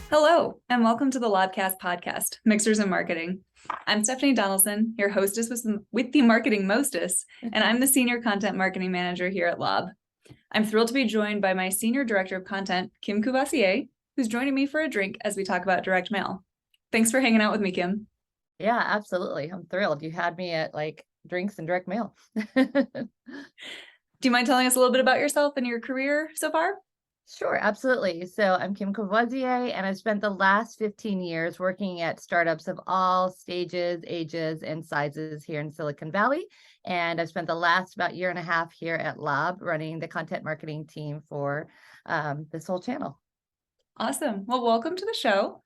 Hello, and welcome to the Lobcast Podcast, Mixers in Marketing. I'm Stephanie Donaldson, your hostess with the Marketing Mostess, and I'm the Senior Content Marketing Manager here at Lob. I'm thrilled to be joined by my Senior Director of Content, Kim Courvoisier, who's joining me for a drink as we talk about direct mail. Thanks for hanging out with me, Kim. Yeah, absolutely. I'm thrilled. You had me at drinks and direct mail. Do you mind telling us a little bit about yourself and your career so far? Sure, absolutely. So I'm Kim Courvoisier, and I've spent the last 15 years working at startups of all stages, ages, and sizes here in Silicon Valley. And I've spent the last about year and a half here at Lob running the content marketing team for this whole channel. Awesome. Well, welcome to the show.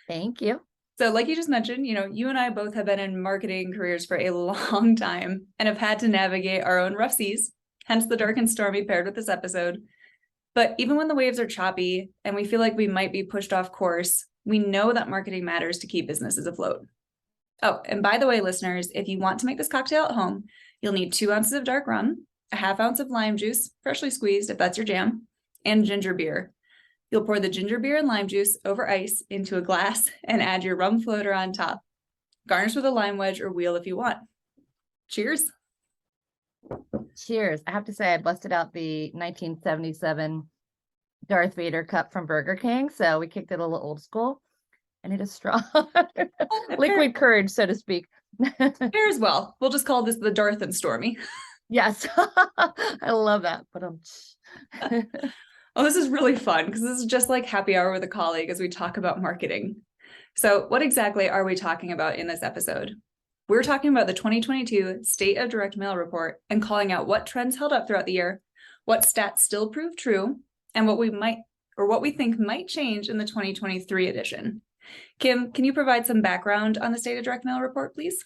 Thank you. So like you just mentioned, you and I both have been in marketing careers for a long time and have had to navigate our own rough seas, hence the dark and stormy paired with this episode. But even when the waves are choppy and we feel like we might be pushed off course, we know that marketing matters to keep businesses afloat. Oh, and by the way, listeners, if you want to make this cocktail at home, you'll need 2 ounces of dark rum, a half ounce of lime juice, freshly squeezed if that's your jam, and ginger beer. You'll pour the ginger beer and lime juice over ice into a glass and add your rum floater on top. Garnish with a lime wedge or wheel if you want. Cheers. Cheers. I have to say, I busted out the 1977 Darth Vader cup from Burger King. So we kicked it a little old school, and it is strong. Liquid courage, so to speak. Here as well. We'll just call this the Darth and Stormy. Yes. I love that. But Oh, this is really fun because this is just like happy hour with a colleague as we talk about marketing. So what exactly are we talking about in this episode? We're talking about the 2022 State of Direct Mail Report and calling out what trends held up throughout the year, what stats still prove true, and what we think might change in the 2023 edition. Kim, can you provide some background on the State of Direct Mail Report, please?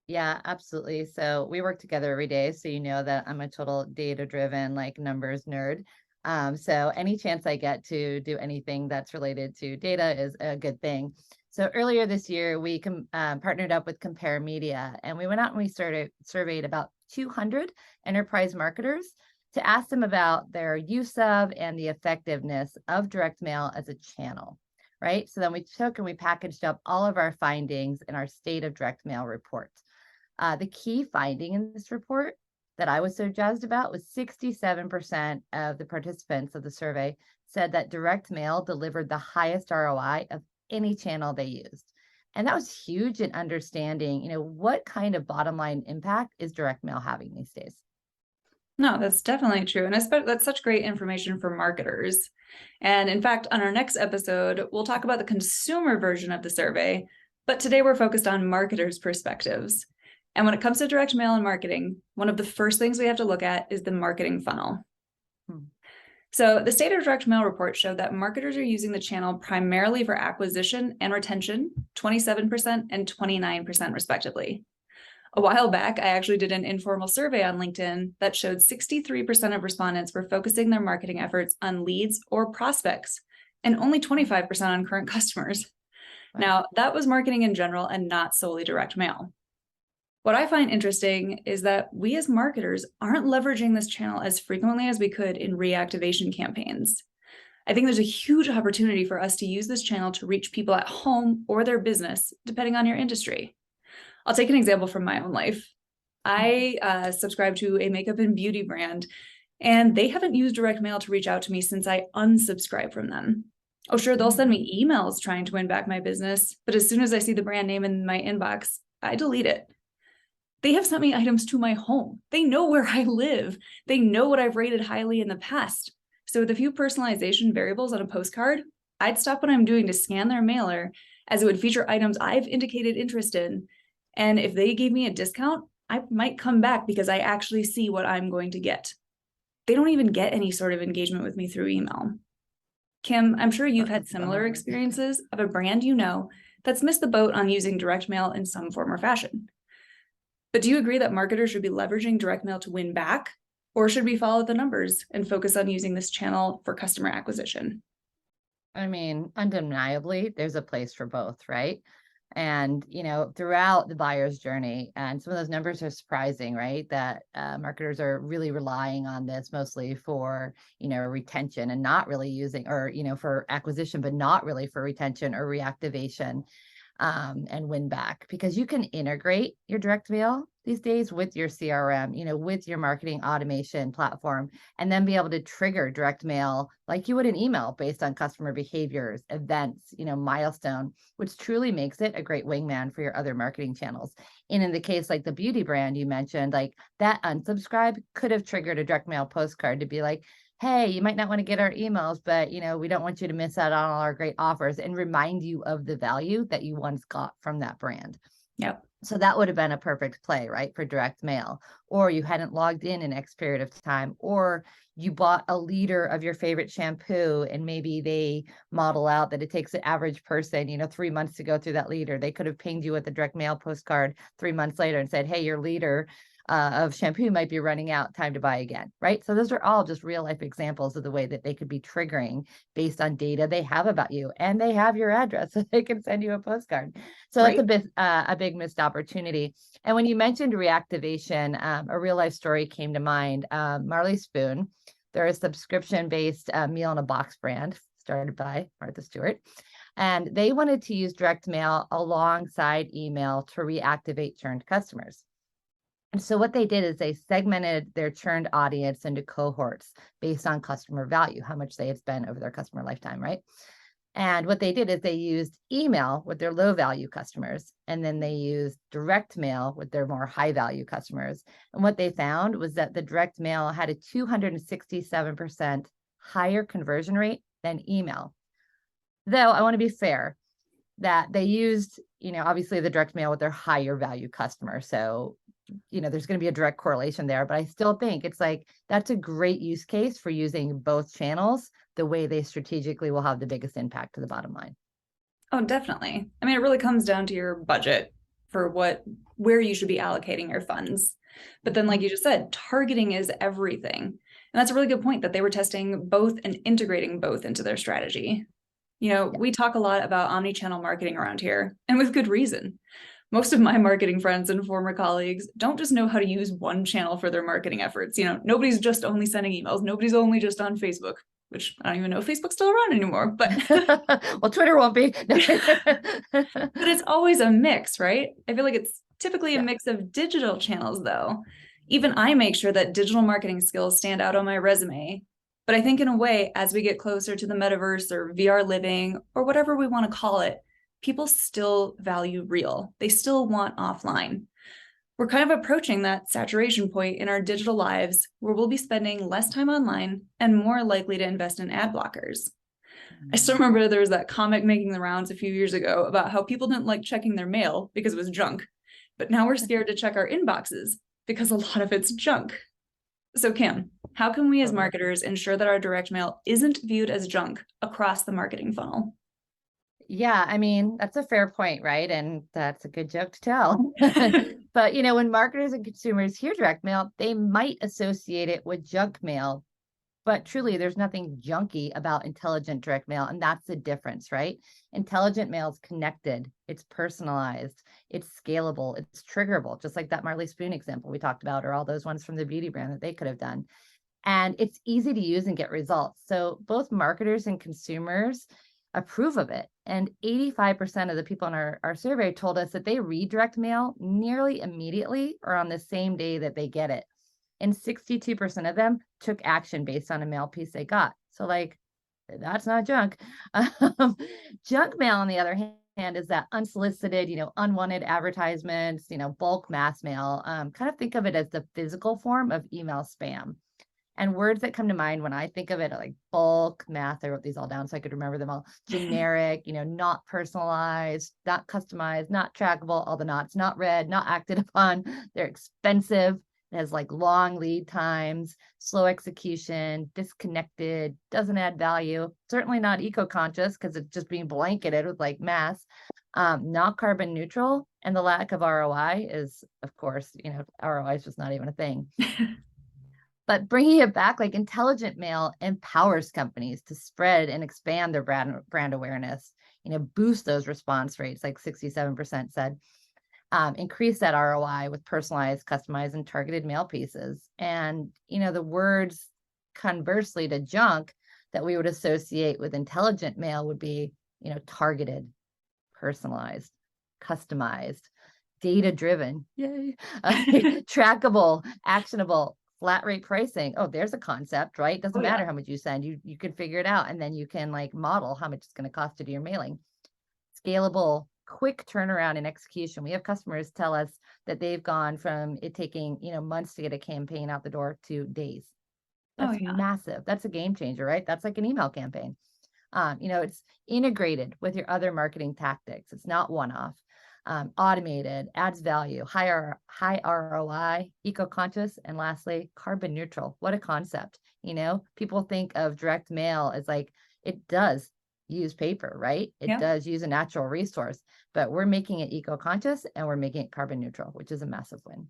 Yeah, absolutely. So we work together every day. So you know that I'm a total data-driven, numbers nerd. So any chance I get to do anything that's related to data is a good thing. So earlier this year, we partnered up with Compare Media, and we went out and we surveyed about 200 enterprise marketers to ask them about their use of and the effectiveness of direct mail as a channel, right? So then we took and we packaged up all of our findings in our State of Direct Mail report. The key finding in this report that I was so jazzed about was 67% of the participants of the survey said that direct mail delivered the highest ROI of any channel they used. And that was huge in understanding, what kind of bottom line impact is direct mail having these days. No, that's definitely true. And that's such great information for marketers. And in fact, on our next episode, we'll talk about the consumer version of the survey, but today we're focused on marketers' perspectives. And when it comes to direct mail and marketing, one of the first things we have to look at is the marketing funnel. So the State of Direct Mail report showed that marketers are using the channel primarily for acquisition and retention, 27% and 29% respectively. A while back, I actually did an informal survey on LinkedIn that showed 63% of respondents were focusing their marketing efforts on leads or prospects, and only 25% on current customers. Wow. Now, that was marketing in general and not solely direct mail. What I find interesting is that we as marketers aren't leveraging this channel as frequently as we could in reactivation campaigns. I think there's a huge opportunity for us to use this channel to reach people at home or their business, depending on your industry. I'll take an example from my own life. I subscribe to a makeup and beauty brand, and they haven't used direct mail to reach out to me since I unsubscribed from them. Oh, sure, they'll send me emails trying to win back my business, but as soon as I see the brand name in my inbox, I delete it. They have sent me items to my home. They know where I live. They know what I've rated highly in the past. So with a few personalization variables on a postcard, I'd stop what I'm doing to scan their mailer, as it would feature items I've indicated interest in. And if they gave me a discount, I might come back because I actually see what I'm going to get. They don't even get any sort of engagement with me through email. Kim, I'm sure you've had similar experiences of a brand that's missed the boat on using direct mail in some form or fashion. But do you agree that marketers should be leveraging direct mail to win back, or should we follow the numbers and focus on using this channel for customer acquisition? I mean, undeniably, there's a place for both, right? And, throughout the buyer's journey, and some of those numbers are surprising, right? That marketers are really relying on this mostly for, retention, and not really using, or, for acquisition, but not really for retention or reactivation, and win back, because you can integrate your direct mail these days with your CRM, with your marketing automation platform, and then be able to trigger direct mail like you would an email based on customer behaviors, events, milestone, which truly makes it a great wingman for your other marketing channels. And in the case like the beauty brand you mentioned, like that unsubscribe could have triggered a direct mail postcard to be like, hey, you might not want to get our emails, but we don't want you to miss out on all our great offers, and remind you of the value that you once got from that brand. Yep. So that would have been a perfect play, right, for direct mail. Or you hadn't logged in X period of time, or you bought a liter of your favorite shampoo, and maybe they model out that it takes an average person, 3 months to go through that liter. They could have pinged you with a direct mail postcard 3 months later and said, hey, your liter of shampoo might be running out, time to buy again, right? So those are all just real life examples of the way that they could be triggering based on data they have about you, and they have your address, so they can send you a postcard. So Right. that's a big missed opportunity. And when you mentioned reactivation, a real life story came to mind. Marley Spoon, they're a subscription based meal in a box brand started by Martha Stewart. And they wanted to use direct mail alongside email to reactivate churned customers. And so what they did is they segmented their churned audience into cohorts based on customer value, how much they had spent over their customer lifetime, right? And what they did is they used email with their low value customers, and then they used direct mail with their more high value customers. And what they found was that the direct mail had a 267% higher conversion rate than email. Though I want to be fair that they used, obviously the direct mail with their higher value customer. So there's going to be a direct correlation there, but I still think it's like, that's a great use case for using both channels the way they strategically will have the biggest impact to the bottom line. Oh, definitely. I mean, it really comes down to your budget for where you should be allocating your funds. But then, like you just said, targeting is everything. And that's a really good point, that they were testing both and integrating both into their strategy. We talk a lot about omni-channel marketing around here, and with good reason. Most of my marketing friends and former colleagues don't just know how to use one channel for their marketing efforts. Nobody's just only sending emails. Nobody's only just on Facebook, which I don't even know if Facebook's still around anymore, but well, Twitter won't be. But it's always a mix, right? I feel like it's typically a mix of digital channels, though. Even I make sure that digital marketing skills stand out on my resume. But I think in a way, as we get closer to the metaverse or VR living or whatever we want to call it, people still value real. They still want offline. We're kind of approaching that saturation point in our digital lives where we'll be spending less time online and more likely to invest in ad blockers. I still remember there was that comic making the rounds a few years ago about how people didn't like checking their mail because it was junk. But now we're scared to check our inboxes because a lot of it's junk. So Kim, how can we as marketers ensure that our direct mail isn't viewed as junk across the marketing funnel? Yeah, I mean, that's a fair point, right? And that's a good joke to tell. But, when marketers and consumers hear direct mail, they might associate it with junk mail. But truly, there's nothing junky about intelligent direct mail. And that's the difference, right? Intelligent mail is connected, it's personalized, it's scalable, it's triggerable, just like that Marley Spoon example we talked about, or all those ones from the beauty brand that they could have done. And it's easy to use and get results. So both marketers and consumers approve of it. And 85% of the people in our survey told us that they read direct mail nearly immediately or on the same day that they get it. And 62% of them took action based on a mail piece they got. So that's not junk. Junk mail, on the other hand, is that unsolicited, unwanted advertisements, bulk mass mail. Kind of think of it as the physical form of email spam. And words that come to mind when I think of it are like bulk, math. I wrote these all down so I could remember them all. Generic, not personalized, not customized, not trackable, all the nots, not read, not acted upon. They're expensive. It has long lead times, slow execution, disconnected, doesn't add value. Certainly not eco-conscious because it's just being blanketed with mass. Not carbon neutral. And the lack of ROI is, of course, ROI is just not even a thing. But bringing it back, intelligent mail empowers companies to spread and expand their brand awareness. boost those response rates, like 67% said. Increase that ROI with personalized, customized, and targeted mail pieces. And, the words conversely to junk that we would associate with intelligent mail would be, targeted, personalized, customized, data-driven, yay, trackable, actionable, flat rate pricing. Oh, there's a concept, right? Doesn't matter how much you send, you can figure it out. And then you can model how much it's going to cost to do your mailing. Scalable, quick turnaround and execution. We have customers tell us that they've gone from it taking, months to get a campaign out the door to days. That's massive. That's a game changer, right? That's like an email campaign. It's integrated with your other marketing tactics. It's not one-off. Automated, adds value, high ROI, eco-conscious, and lastly, carbon neutral. What a concept. People think of direct mail as it does use paper, right? It does use a natural resource, but we're making it eco-conscious and we're making it carbon neutral, which is a massive win.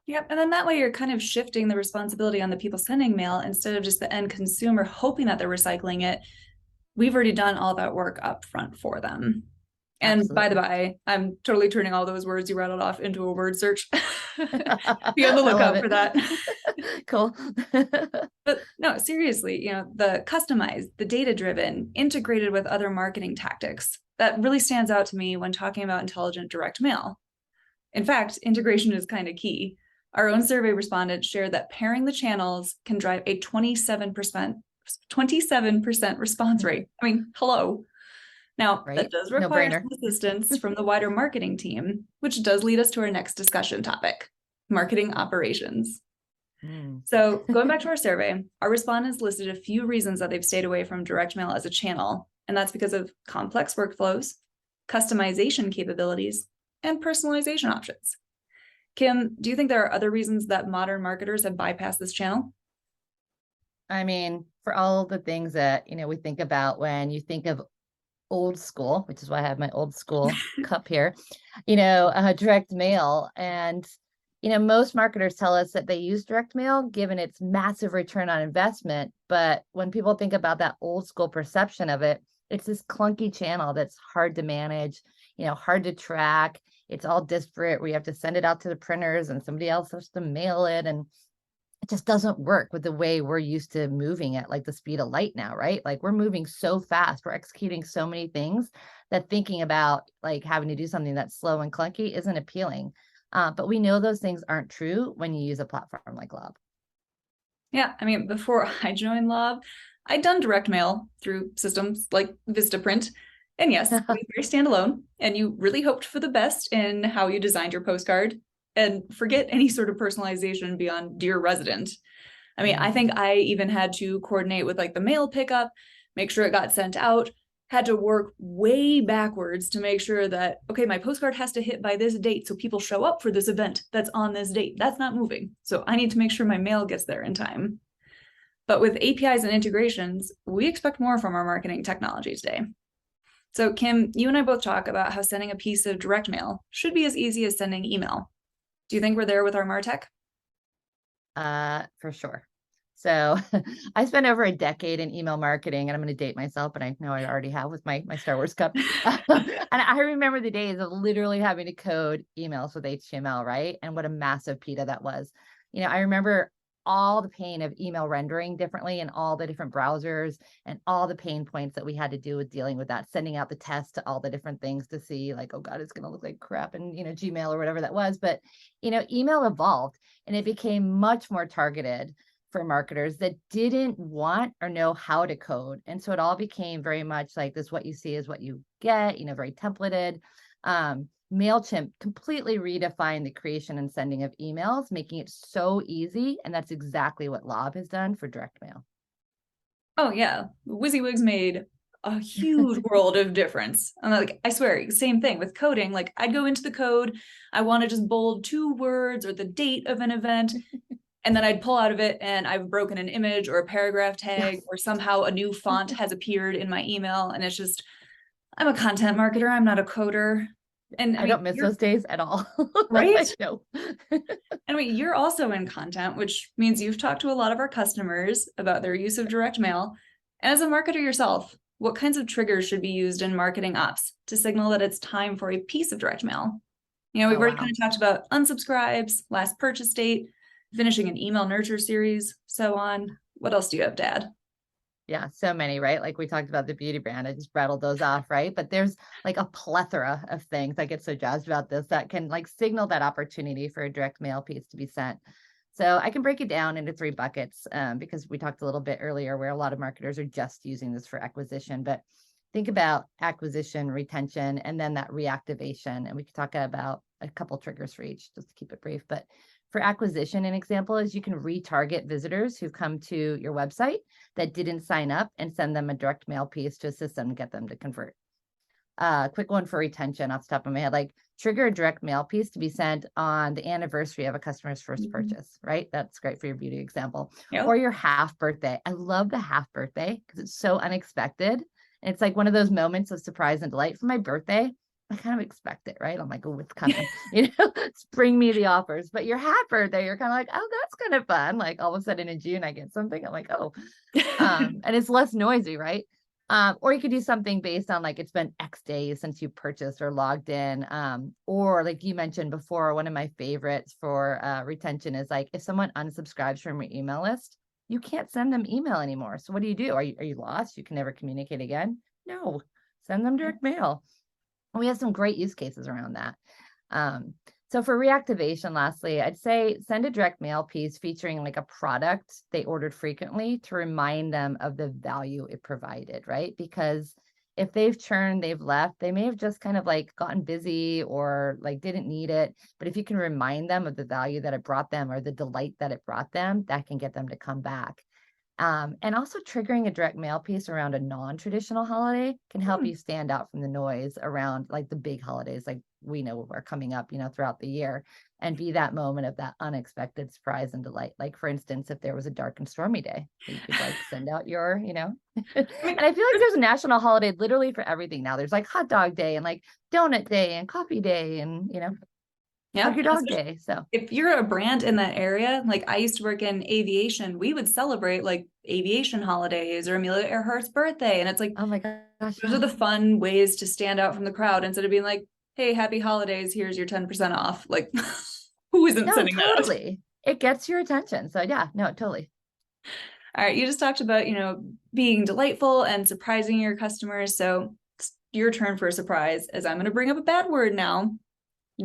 Yep. And then that way you're kind of shifting the responsibility on the people sending mail instead of just the end consumer hoping that they're recycling it. We've already done all that work up front for them. And Absolutely. By the by, I'm totally turning all those words you rattled off into a word search. Be on the lookout for that. Cool. But no, seriously, the customized, the data-driven, integrated with other marketing tactics, that really stands out to me when talking about intelligent direct mail. In fact, integration is kind of key. Our own survey respondents shared that pairing the channels can drive a 27% response rate. I mean, hello. Now, right? That does require some assistance from the wider marketing team, which does lead us to our next discussion topic, marketing operations. So going back to our survey, our respondents listed a few reasons that they've stayed away from direct mail as a channel, and that's because of complex workflows, customization capabilities, and personalization options. Kim, do you think there are other reasons that modern marketers have bypassed this channel? I mean, for all the things that, we think about when you think of old school, which is why I have my old school cup here, direct mail. And, most marketers tell us that they use direct mail given its massive return on investment. But when people think about that old school perception of it, it's this clunky channel that's hard to manage, hard to track. It's all disparate. We have to send it out to the printers and somebody else has to mail it. And it just doesn't work with the way we're used to moving at the speed of light now, right? We're moving so fast, we're executing so many things that thinking about having to do something that's slow and clunky isn't appealing. But we know those things aren't true when you use a platform like Lob. Yeah, I mean, before I joined Lob, I'd done direct mail through systems like Vistaprint. And yes, it was very standalone, and you really hoped for the best in how you designed your postcard. And forget any sort of personalization beyond Dear Resident. I mean, I think I even had to coordinate with the mail pickup, make sure it got sent out, had to work way backwards to make sure that, okay, my postcard has to hit by this date so people show up for this event that's on this date. That's not moving. So I need to make sure my mail gets there in time. But with APIs and integrations, we expect more from our marketing technology today. So Kim, you and I both talk about how sending a piece of direct mail should be as easy as sending email. Do you think we're there with our MarTech? For sure. So I spent over a decade in email marketing, and I'm going to date myself, but I know I already have with my Star Wars cup. And I remember the days of literally having to code emails with HTML, right? And what a massive PETA that was. I remember all the pain of email rendering differently in all the different browsers and all the pain points that we had to do with dealing with that, sending out the test to all the different things to see oh God, it's going to look like crap in, Gmail or whatever that was. But, email evolved and it became much more targeted for marketers that didn't want or know how to code. And so it all became very much this, what you see is what you get, very templated. MailChimp completely redefined the creation and sending of emails, making it so easy. And that's exactly what Lob has done for direct mail. Oh, yeah. WYSIWYG's made a huge world of difference. And I swear, same thing with coding. I'd go into the code, I want to just bold 2 words or the date of an event. And then I'd pull out of it and I've broken an image or a paragraph tag, or somehow a new font has appeared in my email. And it's just, I'm a content marketer. I'm not a coder. And I don't miss those days at all. Right? No. I mean, you're also in content, which means you've talked to a lot of our customers about their use of direct mail. And as a marketer yourself, what kinds of triggers should be used in marketing ops to signal that it's time for a piece of direct mail? We've already kind of talked about unsubscribes, last purchase date, finishing an email nurture series, so on. What else do you have to add? Yeah, so many, right? Like we talked about the beauty brand. I just rattled those off, right? But there's like a plethora of things. I get so jazzed about this that can like signal that opportunity for a direct mail piece to be sent. So I can break it down into 3 buckets because we talked a little bit earlier where a lot of marketers are just using this for acquisition. But think about acquisition, retention, and then that reactivation. And we can talk about a couple triggers for each, just to keep it brief. But for acquisition, an example is you can retarget visitors who've come to your website that didn't sign up and send them a direct mail piece to assist them and get them to convert. Quick one for retention off the top of my head, like trigger a direct mail piece to be sent on the anniversary of a customer's first purchase, right? That's great for your beauty example. Yep. Or your half birthday. I love the half birthday because it's so unexpected. And it's like one of those moments of surprise and delight. For my birthday, I kind of expect it, right? I'm like, oh, it's coming, bring me the offers. But your half birthday, you're kind of like, oh, that's kind of fun. Like all of a sudden in June, I get something. I'm like, oh, and it's less noisy, right? Or you could do something based on like, it's been X days since you purchased or logged in. Or like you mentioned before, one of my favorites for retention is like, if someone unsubscribes from your email list, you can't send them email anymore. So what do? Are you lost? You can never communicate again? No, send them direct mail. We have some great use cases around that. So for reactivation, lastly, I'd say send a direct mail piece featuring like a product they ordered frequently to remind them of the value it provided, right? Because if they've churned, they've left, they may have just kind of like gotten busy or like didn't need it. But if you can remind them of the value that it brought them or the delight that it brought them, that can get them to come back. And also triggering a direct mail piece around a non-traditional holiday can help you stand out from the noise around like the big holidays, like we know are coming up, throughout the year, and be that moment of that unexpected surprise and delight. Like for instance, if there was a dark and stormy day, you could like send out your, and I feel like there's a national holiday literally for everything now. There's like hot dog day and like donut day and coffee day and, yeah, your dog day. So if you're a brand in that area, like I used to work in aviation, we would celebrate like aviation holidays or Amelia Earhart's birthday. And it's like, oh my gosh, those are the fun ways to stand out from the crowd instead of being like, hey, happy holidays, here's your 10% off. Like who isn't sending totally. that? It gets your attention. So yeah, no, totally. All right. You just talked about, being delightful and surprising your customers. So it's your turn for a surprise, as I'm going to bring up a bad word now,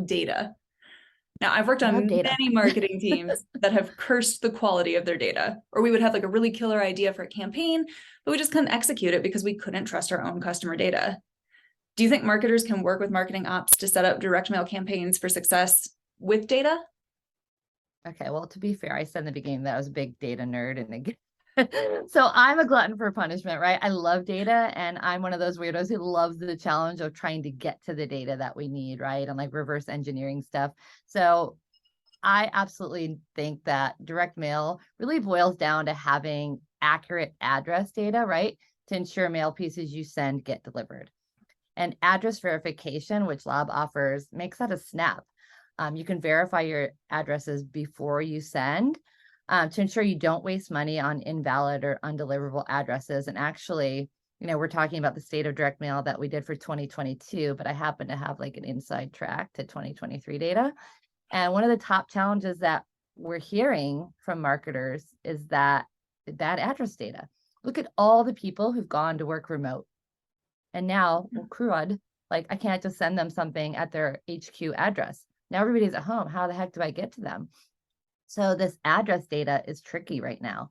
data. Now, I've worked on many marketing teams that have cursed the quality of their data, or we would have like a really killer idea for a campaign, but we just couldn't execute it because we couldn't trust our own customer data. Do you think marketers can work with marketing ops to set up direct mail campaigns for success with data? Okay, well, to be fair, I said in the beginning that I was a big data nerd, and so I'm a glutton for punishment, right? I love data, and I'm one of those weirdos who loves the challenge of trying to get to the data that we need, right? And like reverse engineering stuff. So I absolutely think that direct mail really boils down to having accurate address data, right? To ensure mail pieces you send get delivered. And address verification, which Lab offers, makes that a snap. You can verify your addresses before you send to ensure you don't waste money on invalid or undeliverable addresses. And actually, we're talking about the state of direct mail that we did for 2022, but I happen to have like an inside track to 2023 data. And one of the top challenges that we're hearing from marketers is that bad address data. Look at all the people who've gone to work remote. And now, crud, like I can't just send them something at their HQ address. Now everybody's at home. How the heck do I get to them? So this address data is tricky right now.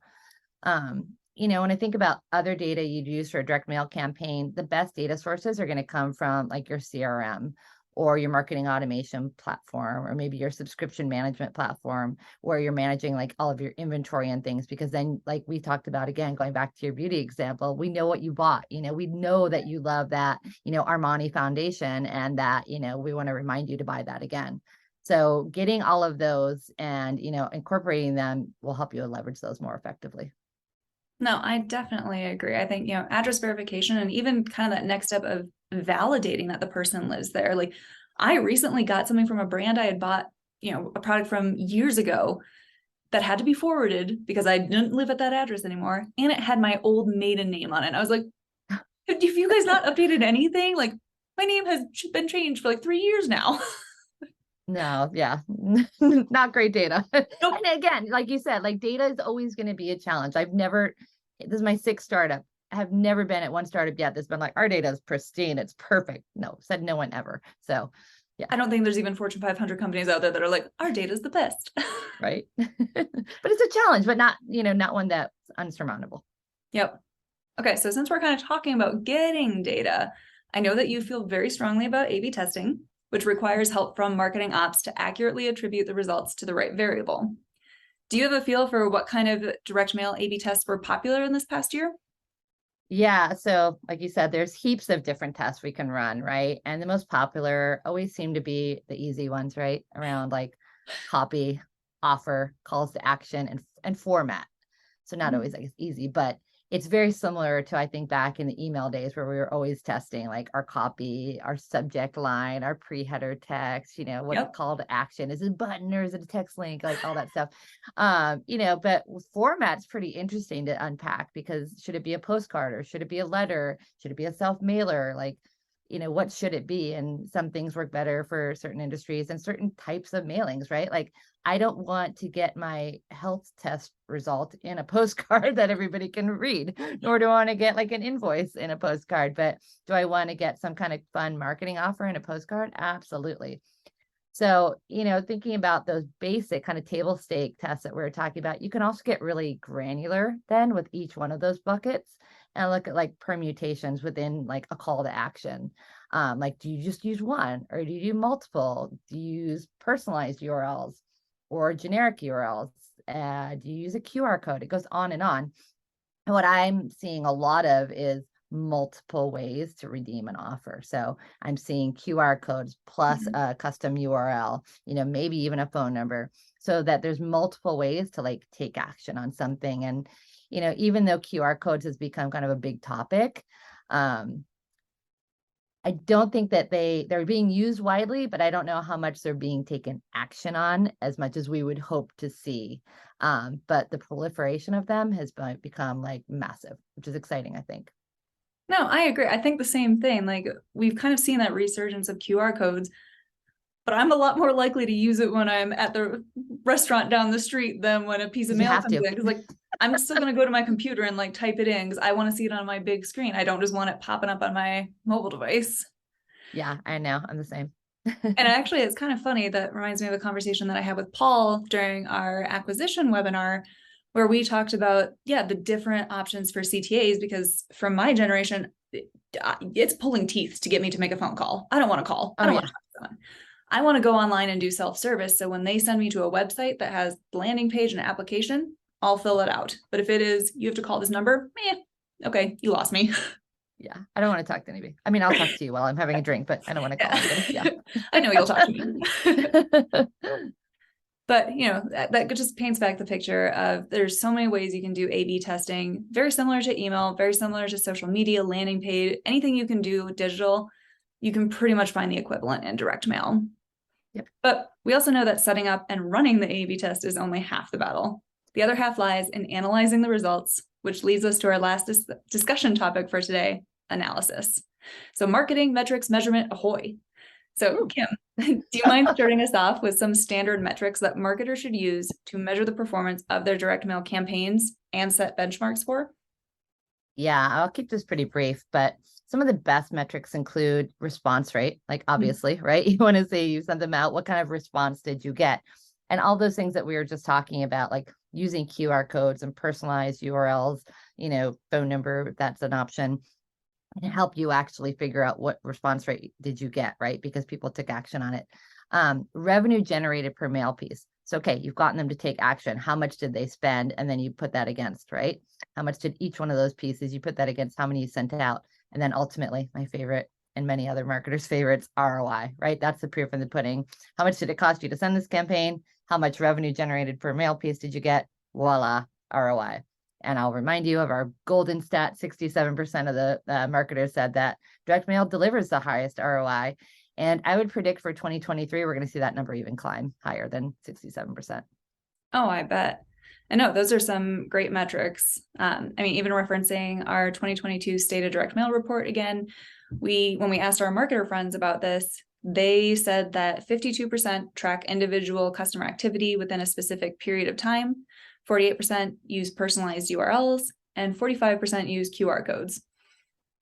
When I think about other data you'd use for a direct mail campaign, the best data sources are going to come from like your CRM or your marketing automation platform, or maybe your subscription management platform where you're managing like all of your inventory and things, because then like we talked about, again, going back to your beauty example, we know what you bought, we know that you love that, Armani foundation, and that, we want to remind you to buy that again. So getting all of those and, incorporating them will help you leverage those more effectively. No, I definitely agree. I think, address verification and even kind of that next step of validating that the person lives there. Like I recently got something from a brand I had bought, a product from years ago that had to be forwarded because I didn't live at that address anymore. And it had my old maiden name on it. I was like, Have you guys not updated anything? Like, my name has been changed for like 3 years now. No, yeah, not great data. Nope. And again, like you said, like data is always going to be a challenge. This is my sixth startup. I have never been at one startup yet that's been like, our data is pristine, it's perfect. No, said no one ever. So yeah. I don't think there's even Fortune 500 companies out there that are like, our data is the best. Right. But it's a challenge, but not one that's unsurmountable. Yep. Okay, so since we're kind of talking about getting data, I know that you feel very strongly about A/B testing, which requires help from marketing ops to accurately attribute the results to the right variable. Do you have a feel for what kind of direct mail A/B tests were popular in this past year? Yeah. So like you said, there's heaps of different tests we can run, right? And the most popular always seem to be the easy ones, right? Around like copy, offer, calls to action, and format. So not always, I guess, easy, but it's very similar to, I think, back in the email days where we were always testing like our copy, our subject line, our pre-header text, what's the call to action? Is it a button or is it a text link? Like all that stuff. But format's pretty interesting to unpack, because should it be a postcard or should it be a letter? Should it be a self-mailer? Like, what should it be? And some things work better for certain industries and certain types of mailings, right? Like, I don't want to get my health test result in a postcard that everybody can read, nor do I want to get like an invoice in a postcard. But do I want to get some kind of fun marketing offer in a postcard? Absolutely. So, thinking about those basic kind of table stake tests that we were talking about, you can also get really granular then with each one of those buckets and look at like permutations within like a call to action. Like, do you just use one, or do you do multiple? Do you use personalized URLs or generic URLs? Do you use a QR code? It goes on and on. And what I'm seeing a lot of is multiple ways to redeem an offer. So I'm seeing QR codes plus a custom URL, maybe even a phone number, so that there's multiple ways to like take action on something. And, even though QR codes has become kind of a big topic, I don't think that they're being used widely, but I don't know how much they're being taken action on as much as we would hope to see. But the proliferation of them has become like massive, which is exciting, I think. No, I agree. I think the same thing. Like, we've kind of seen that resurgence of QR codes, but I'm a lot more likely to use it when I'm at the restaurant down the street than when a piece of mail comes in. Because like, I'm still going to go to my computer and like type it in because I want to see it on my big screen. I don't just want it popping up on my mobile device. Yeah, I know. I'm the same. And actually, it's kind of funny. That reminds me of a conversation that I had with Paul during our acquisition webinar, where we talked about, the different options for CTAs, because from my generation, it's pulling teeth to get me to make a phone call. I don't want to call. I don't want to talk to someone. I want to go online and do self-service. So when they send me to a website that has landing page and application, I'll fill it out. But if it is, you have to call this number, okay, you lost me. Yeah, I don't want to talk to anybody. I mean, I'll talk to you while I'm having a drink, but I don't want to call anybody. Yeah. I know you'll talk to me. But, that just paints back the picture of there's so many ways you can do A/B testing, very similar to email, very similar to social media, landing page, anything you can do digital, you can pretty much find the equivalent in direct mail. Yep. But we also know that setting up and running the A/B test is only half the battle. The other half lies in analyzing the results, which leads us to our last discussion topic for today, analysis. So marketing, metrics, measurement, ahoy. So Kim, do you mind starting us off with some standard metrics that marketers should use to measure the performance of their direct mail campaigns and set benchmarks for? Yeah, I'll keep this pretty brief, but some of the best metrics include response rate, like obviously, right? You want to say you sent them out, what kind of response did you get? And all those things that we were just talking about, like using QR codes and personalized URLs, phone number, if that's an option, and help you actually figure out what response rate did you get, right? Because people took action on it. Revenue generated per mail piece. So, okay, you've gotten them to take action. How much did they spend? And then you put that against, right? How much did each one of those pieces, you put that against how many you sent out. And then ultimately, my favorite and many other marketers' favorites, ROI, right? That's the proof in the pudding. How much did it cost you to send this campaign? How much revenue generated per mail piece did you get? Voila, ROI. And I'll remind you of our golden stat, 67% of the marketers said that direct mail delivers the highest ROI. And I would predict for 2023, we're going to see that number even climb higher than 67%. Oh, I bet. And no, those are some great metrics. I mean, even referencing our 2022 State of Direct Mail report again, when we asked our marketer friends about this, they said that 52% track individual customer activity within a specific period of time, 48% use personalized URLs, and 45% use QR codes.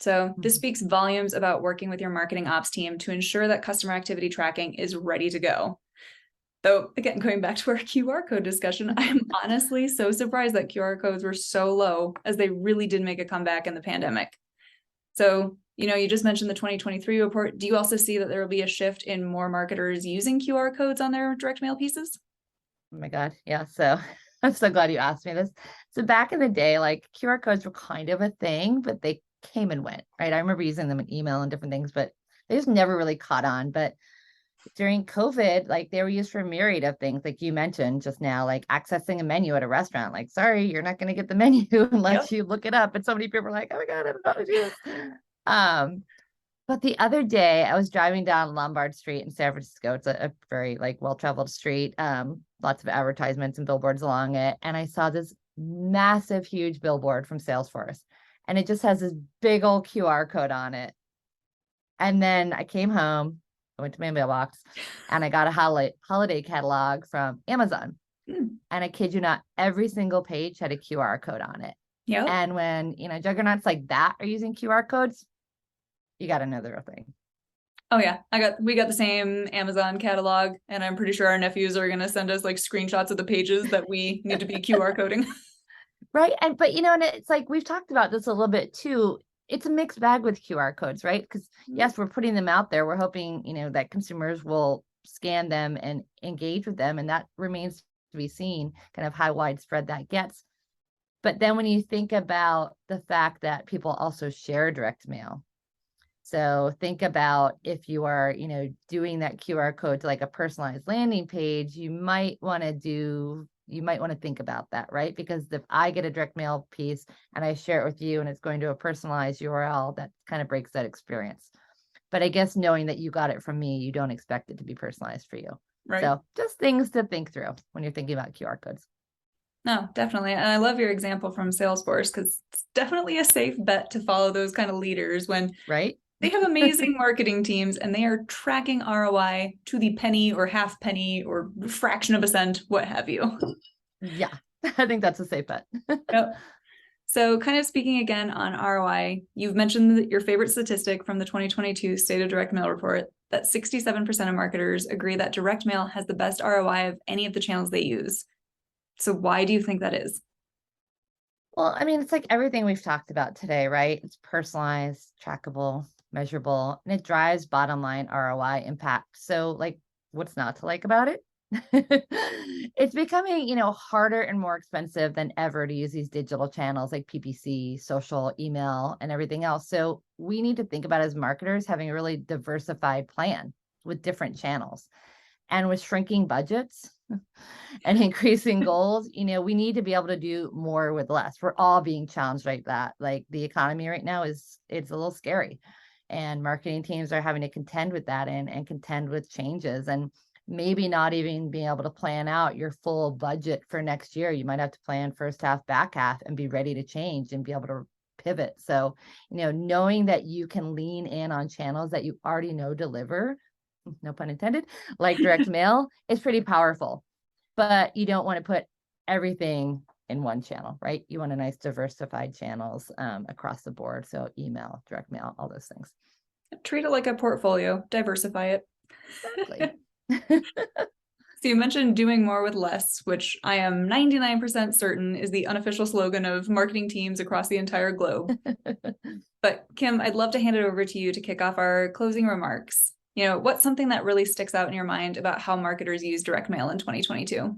So this speaks volumes about working with your marketing ops team to ensure that customer activity tracking is ready to go. Though, again, going back to our QR code discussion, I'm honestly so surprised that QR codes were so low, as they really did make a comeback in the pandemic. So, you just mentioned the 2023 report. Do you also see that there will be a shift in more marketers using QR codes on their direct mail pieces? Oh my God. Yeah. So I'm so glad you asked me this. So back in the day, like QR codes were kind of a thing, but they came and went, right? I remember using them in email and different things, but they just never really caught on. But during COVID, like they were used for a myriad of things, like you mentioned just now, like accessing a menu at a restaurant. Like, sorry, you're not going to get the menu unless you look it up. And so many people are like, oh my God, I don't know how to do this. But the other day I was driving down Lombard Street in San Francisco. It's a very like well-traveled street. Lots of advertisements and billboards along it. And I saw this massive, huge billboard from Salesforce. And it just has this big old QR code on it. And then I came home, I went to my mailbox, and I got a holiday catalog from Amazon. And I kid you not, every single page had a QR code on it. Yeah. And when, juggernauts like that are using QR codes, you got to know the real thing. Oh yeah, we got the same Amazon catalog, and I'm pretty sure our nephews are going to send us like screenshots of the pages that we need to be QR coding. Right. But and it's like, we've talked about this a little bit too. It's a mixed bag with QR codes, right? Because yes, we're putting them out there. We're hoping, that consumers will scan them and engage with them. And that remains to be seen, kind of how widespread that gets. But then when you think about the fact that people also share direct mail. So think about if you are, doing that QR code to like a personalized landing page, you might want to think about that, right? Because if I get a direct mail piece and I share it with you and it's going to a personalized URL, that kind of breaks that experience. But I guess knowing that you got it from me, you don't expect it to be personalized for you. Right. So just things to think through when you're thinking about QR codes. No, definitely. And I love your example from Salesforce, because it's definitely a safe bet to follow those kind of leaders when they have amazing marketing teams and they are tracking ROI to the penny or half penny or fraction of a cent, what have you. Yeah, I think that's a safe bet. Yep. So kind of speaking again on ROI, you've mentioned your favorite statistic from the 2022 State of Direct Mail report, that 67% of marketers agree that direct mail has the best ROI of any of the channels they use. So why do you think that is? Well, I mean, it's like everything we've talked about today, right? It's personalized, trackable, measurable, and it drives bottom line ROI impact. So like, what's not to like about it? It's becoming, harder and more expensive than ever to use these digital channels like PPC, social, email, and everything else. So we need to think about, as marketers, having a really diversified plan with different channels. And with shrinking budgets and increasing goals, we need to be able to do more with less. We're all being challenged like that. Like the economy right now it's a little scary, and marketing teams are having to contend with that and contend with changes, and maybe not even being able to plan out your full budget for next year. You might have to plan first half, back half, and be ready to change and be able to pivot. So, knowing that you can lean in on channels that you already know deliver, no pun intended, like direct mail, is pretty powerful. But you don't want to put everything in one channel, right? You want a nice diversified channels across the board. So email, direct mail, all those things. Treat it like a portfolio, diversify it. Exactly. So you mentioned doing more with less, which I am 99% certain is the unofficial slogan of marketing teams across the entire globe. But Kim, I'd love to hand it over to you to kick off our closing remarks. What's something that really sticks out in your mind about how marketers use direct mail in 2022?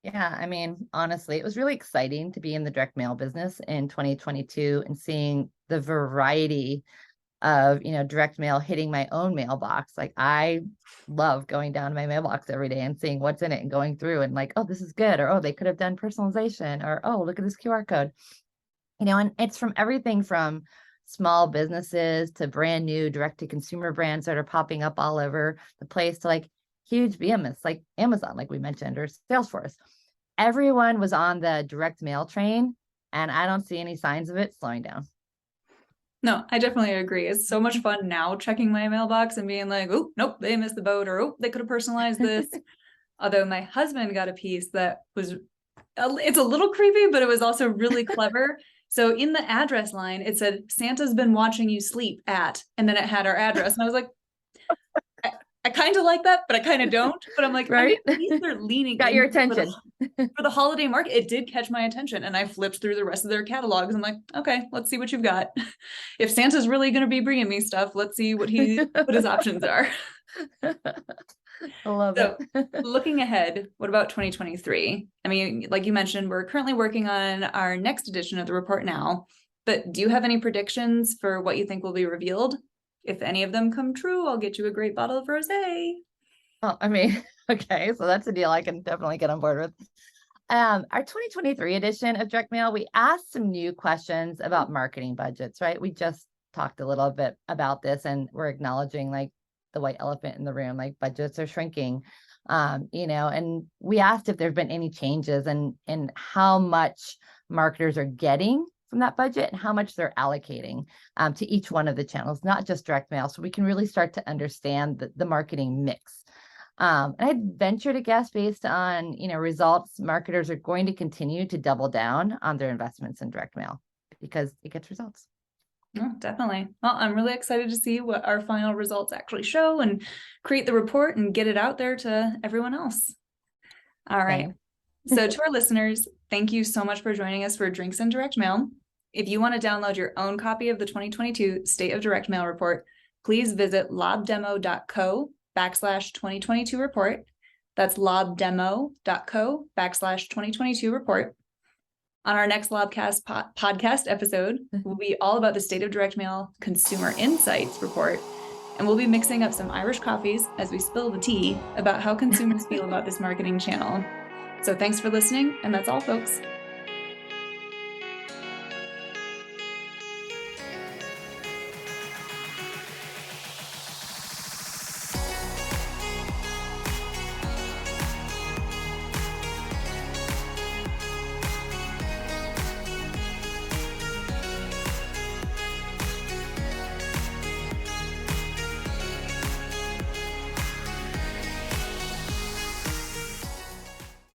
Yeah, I mean, honestly, it was really exciting to be in the direct mail business in 2022 and seeing the variety of, direct mail hitting my own mailbox. Like, I love going down to my mailbox every day and seeing what's in it and going through and like, oh, this is good. Or, oh, they could have done personalization. Or, oh, look at this QR code. And it's from everything from small businesses to brand new direct to consumer brands that are popping up all over the place to like huge behemoths like Amazon, like we mentioned, or Salesforce. everyone was on the direct mail train, and I don't see any signs of it slowing down. No, I definitely agree. It's so much fun now checking my mailbox and being like, oh, nope, they missed the boat, or oh, they could have personalized this. Although my husband got a piece that was, it's a little creepy, but it was also really clever. So in the address line, it said, Santa's been watching you sleep at, and then it had our address. And I was like, I kind of like that, but I kind of don't. But I'm like, right? At least they're leaning. Got your attention. For the holiday market, it did catch my attention. And I flipped through the rest of their catalogs. I'm like, okay, let's see what you've got. If Santa's really going to be bringing me stuff, let's see what his options are. I love it. Looking ahead, what about 2023? I mean, like you mentioned, we're currently working on our next edition of the report now, but do you have any predictions for what you think will be revealed? If any of them come true, I'll get you a great bottle of rosé. Oh, I mean, okay, so that's a deal I can definitely get on board with. Our 2023 edition of Direct Mail, we asked some new questions about marketing budgets, right? We just talked a little bit about this, and we're acknowledging like the white elephant in the room, like budgets are shrinking, and we asked if there've been any changes in how much marketers are getting from that budget and how much they're allocating to each one of the channels, not just direct mail. So we can really start to understand the marketing mix. And I'd venture to guess, based on results, marketers are going to continue to double down on their investments in direct mail because it gets results. Oh, definitely. Well, I'm really excited to see what our final results actually show and create the report and get it out there to everyone else. All right. So to our listeners, thank you so much for joining us for Drinks and Direct Mail. If you want to download your own copy of the 2022 State of Direct Mail report, please visit lobdemo.co/2022 report. That's lobdemo.co/2022 report. On our next Lobcast podcast episode, will be all about the State of Direct Mail Consumer Insights report, and we'll be mixing up some Irish coffees as we spill the tea about how consumers feel about this marketing channel. So thanks for listening, and that's all, folks.